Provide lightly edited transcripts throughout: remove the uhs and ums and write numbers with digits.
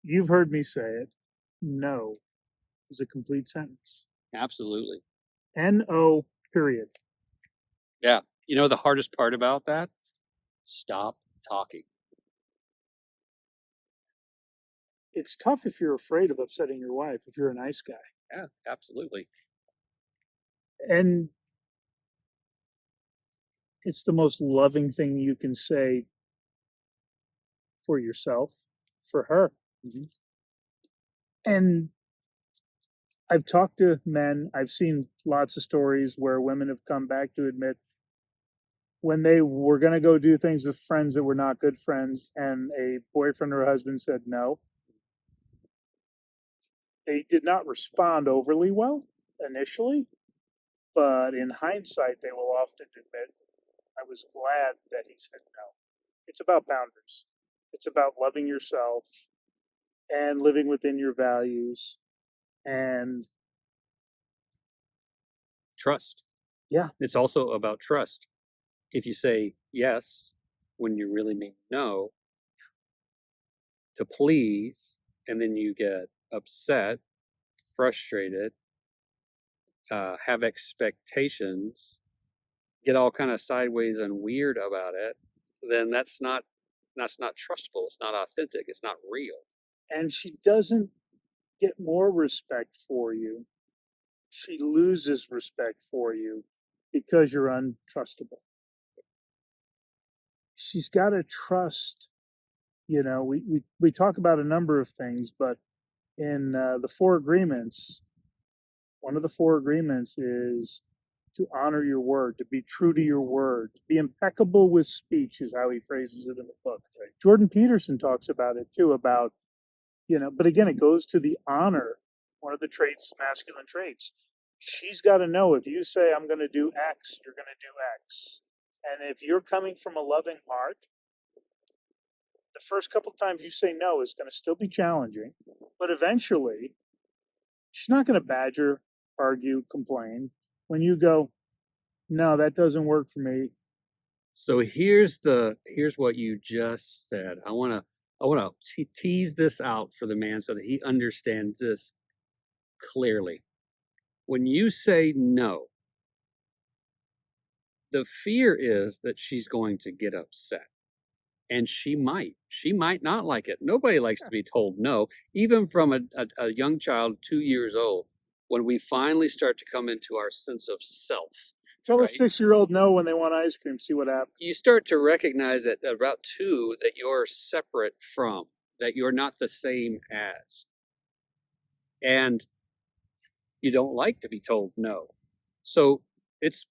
You've heard me say it. No is a complete sentence. Absolutely. No, period. Yeah. You know the hardest part about that? Stop talking. It's tough if you're afraid of upsetting your wife, if you're a nice guy. Yeah, absolutely. And it's the most loving thing you can say for yourself, for her. Mm-hmm. And I've talked to men, I've seen lots of stories where women have come back to admit when they were going to go do things with friends that were not good friends, and a boyfriend or husband said no, they did not respond overly well initially, but in hindsight, they will often admit, I was glad that he said no. It's about boundaries, it's about loving yourself and living within your values. And Trust. yeah, It's also about trust. If you say yes when you really mean no to please, and then you get upset, frustrated, have expectations, get all kind of sideways and weird about it, then that's not trustful. It's not authentic. It's not real. and she doesn't get more respect for you. She loses respect for you because you're untrustable. She's got to trust. We talk about a number of things, but in the four agreements, one of the four agreements is to honor your word, to be true to your word, to be impeccable with speech, is how he phrases it in the book. Right? Jordan Peterson talks about it too, but again, it goes to the honor, one of the traits, masculine traits. She's got to know if you say, I'm going to do X, you're going to do X. And if you're coming from a loving heart, the first couple of times you say no is going to still be challenging, but eventually she's not going to badger, argue, complain. When you go, no, that doesn't work for me. So here's what you just said. I wanna tease this out for the man so that he understands this clearly. When you say no, the fear is that she's going to get upset. And she might not like it. Nobody likes to be told no, even from a young child 2 years old. When we finally start to come into our sense of self, Tell a right? 6-year-old no when they want ice cream, see what happens. You start to recognize at about two that you're separate from, that you're not the same as. And you don't like to be told no. So it's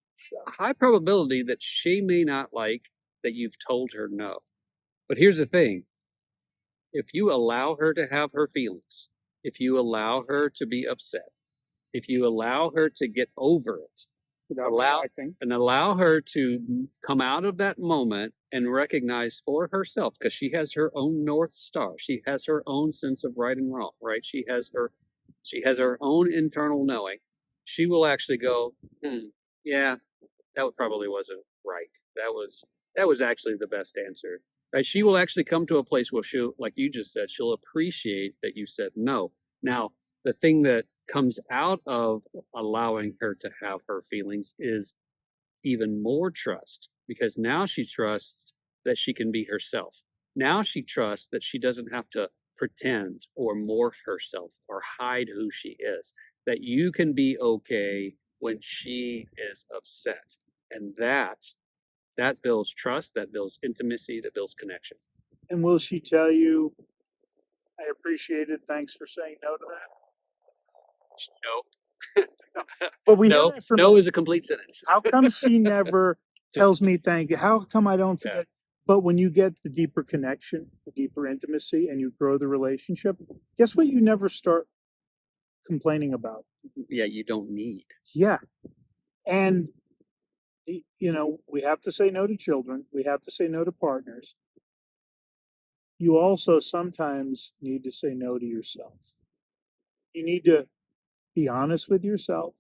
a high probability that she may not like that you've told her no. But here's the thing, if you allow her to have her feelings, if you allow her to be upset, if you allow her to get over it, allow her to come out of that moment and recognize for herself, because she has her own North Star. She has her own sense of right and wrong, right? She has her own internal knowing. She will actually go, yeah, that probably wasn't right. That was actually the best answer. Right? She will actually come to a place where she'll, like you just said, she'll appreciate that you said no. Now, the thing that comes out of allowing her to have her feelings is even more trust, because now she trusts that she can be herself. Now she trusts that she doesn't have to pretend or morph herself or hide who she is, that you can be okay when she is upset. And that builds trust, that builds intimacy, that builds connection. And will she tell you, I appreciate it, thanks for saying no to that? No. But we hear No, that from no is a complete sentence. how come she never tells me thank you? How come I don't forget? But when you get the deeper connection, the deeper intimacy, and you grow the relationship, guess what you never start complaining about? Yeah, you don't need. Yeah. And, we have to say no to children, we have to say no to partners. You also sometimes need to say no to yourself. You need to be honest with yourself.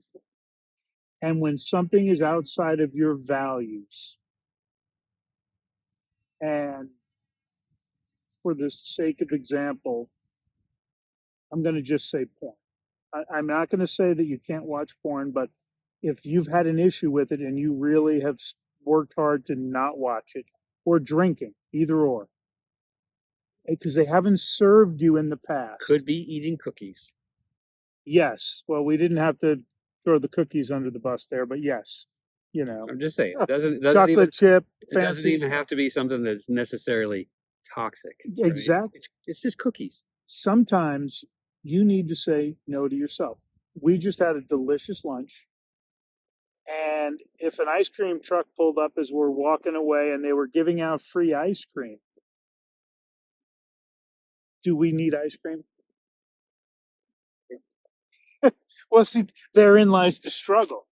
And when something is outside of your values, and for the sake of example, I'm going to just say porn. I'm not going to say that you can't watch porn, but if you've had an issue with it and you really have worked hard to not watch it, or drinking, either or, because they haven't served you in the past. Could be eating cookies. Yes. Well, we didn't have to throw the cookies under the bus there, but yes, you know, I'm just saying, it doesn't chocolate even chip, it doesn't fancy. even have to be something that's necessarily toxic. Right? Exactly. It's just cookies. Sometimes you need to say no to yourself. We just had a delicious lunch. And if an ice cream truck pulled up as we're walking away and they were giving out free ice cream, do we need ice cream? Well, see, therein lies the struggle.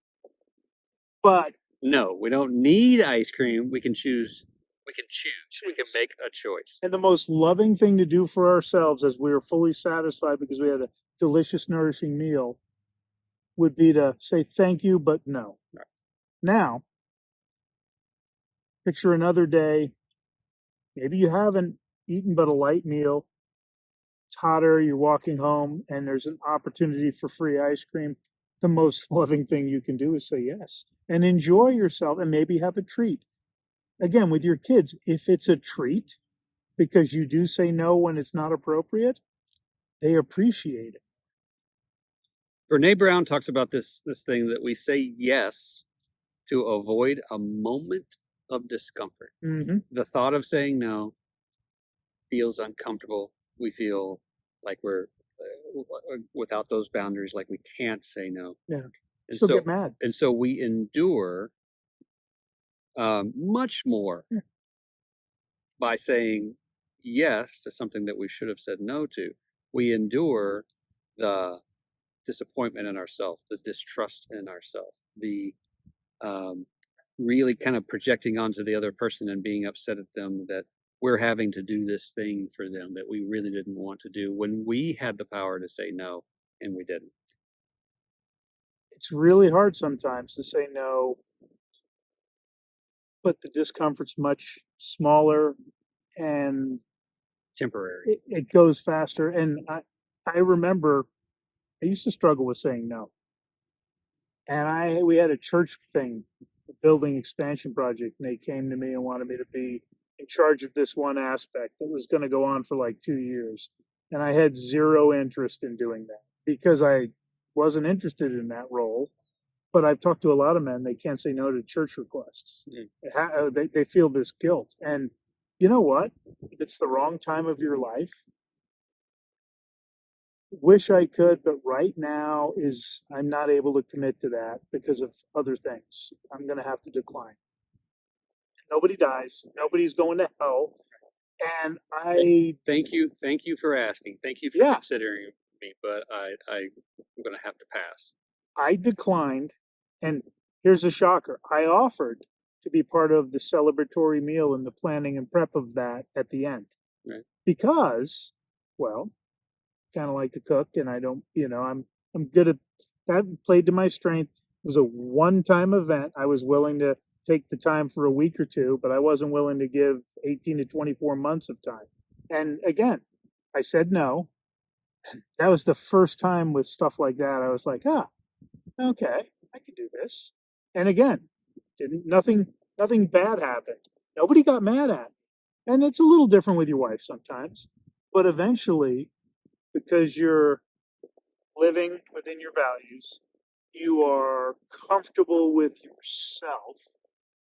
But no, we don't need ice cream. We can choose. We can choose. We can make a choice. And the most loving thing to do for ourselves as we are fully satisfied because we had a delicious, nourishing meal would be to say thank you, but no. Right. Now, picture another day. Maybe you haven't eaten but a light meal. It's hotter, you're walking home, and there's an opportunity for free ice cream. The most loving thing you can do is say yes and enjoy yourself and maybe have a treat. Again, with your kids, if it's a treat, because you do say no when it's not appropriate, they appreciate it. Brene Brown talks about this thing that we say yes to avoid a moment of discomfort. Mm-hmm. The thought of saying no feels uncomfortable. We feel like we're without those boundaries, like we can't say no. Yeah. And She'll so get mad. and so we endure much more by saying yes to something that we should have said no to. We endure the disappointment in ourselves, the distrust in ourselves, the really kind of projecting onto the other person and being upset at them that we're having to do this thing for them that we really didn't want to do when we had the power to say no and we didn't. It's really hard sometimes to say no, but the discomfort's much smaller and Temporary. it goes faster. And I remember I used to struggle with saying no. And we had a church thing, a building expansion project, and they came to me and wanted me to be in charge of this one aspect that was going to go on for like 2 years. And I had zero interest in doing that because I wasn't interested in that role. But I've talked to a lot of men, they can't say no to church requests. They feel this guilt. And you know what? If it's the wrong time of your life, wish I could, but right now is I'm not able to commit to that because of other things. I'm going to have to decline. Nobody dies. Nobody's going to hell. And thank you for asking. Thank you for considering me, but I'm going to have to pass. I declined, and here's a shocker. I offered to be part of the celebratory meal and the planning and prep of that at the end. Right. Because, well, kind of like to cook, and I don't, I'm good at that. Played to my strength. It was a one-time event. I was willing to take the time for a week or two, but I wasn't willing to give 18 to 24 months of time. And again, I said no. That was the first time with stuff like that. I was like, okay, I can do this. And again, nothing bad happened. Nobody got mad at me. And it's a little different with your wife sometimes. But eventually, because you're living within your values, you are comfortable with yourself,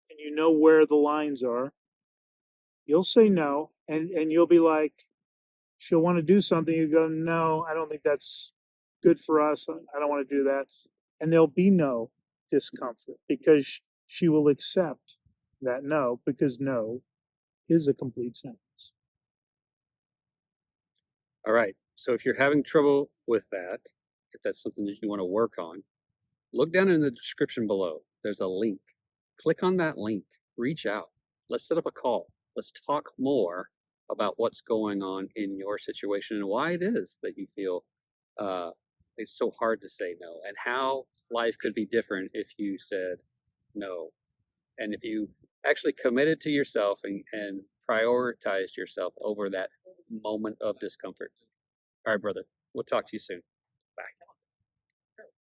and you know where the lines are, you'll say no, and you'll be like, she'll want to do something. You go, no, I don't think that's good for us. I don't want to do that. And there'll be no discomfort because she will accept that no, because no is a complete sentence. All right. So if you're having trouble with that, if that's something that you want to work on, look down in the description below. There's a link. Click on that link. Reach out. Let's set up a call. Let's talk more about what's going on in your situation and why it is that you feel it's so hard to say no, and how life could be different if you said no, and if you actually committed to yourself and prioritized yourself over that moment of discomfort. All right, brother. We'll talk to you soon.